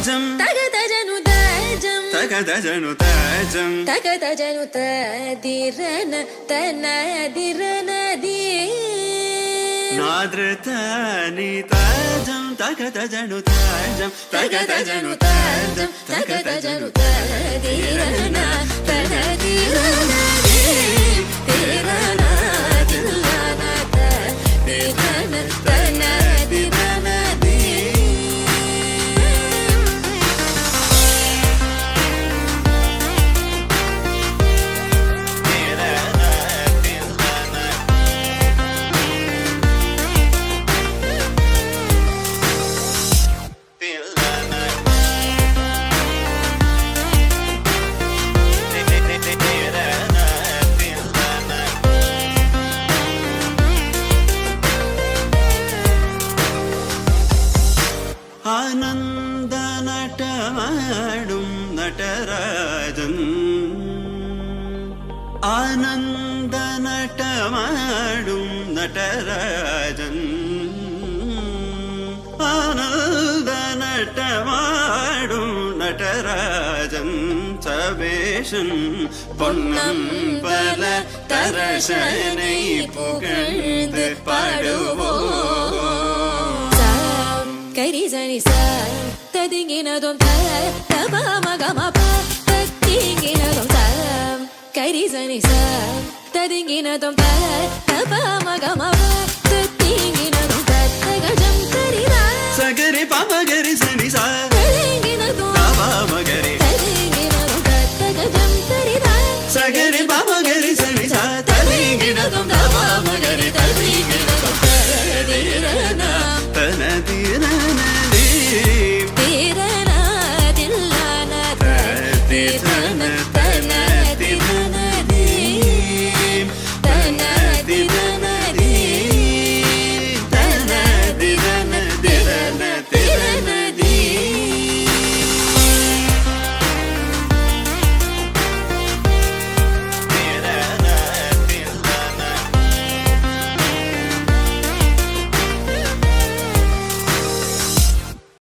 ತಗದಜನು ತಾಜಂ ತಗದಜನು ತದಿರನ ತನದಿರನದಿ ನಾದ್ರತಾನಿ ತಾಜಂ ತಗದಜನು ತಾಜಂ ತಗದಜನು ತಾಜಂ ತಗದಜನು ತದಿರನ ತನದಿರನದಿ ತಿರನ ತಿಲ್ಲನ ತದಿರನ ತನದಿರನದಿ ಆನಂದ ನಟ ಮಾಡುಂ ನಟರಾಜನ್ ಆನಂದ ನಟ ಮಾಡುಂ ನಟರಾಜನ್ ಆನಂದ ನಟ ಮಾಡುಂ ನಟರಾಜನ್ சபேஷன் பொன்னம்பல தரசனை புகழ்ந்து பாடுவோம் கரிசனி சார் ததிங்கினதும் தபமகமப தத்திங்கினதும் தரம் கரிசனி சார் ததிங்கினதும் தபமகமப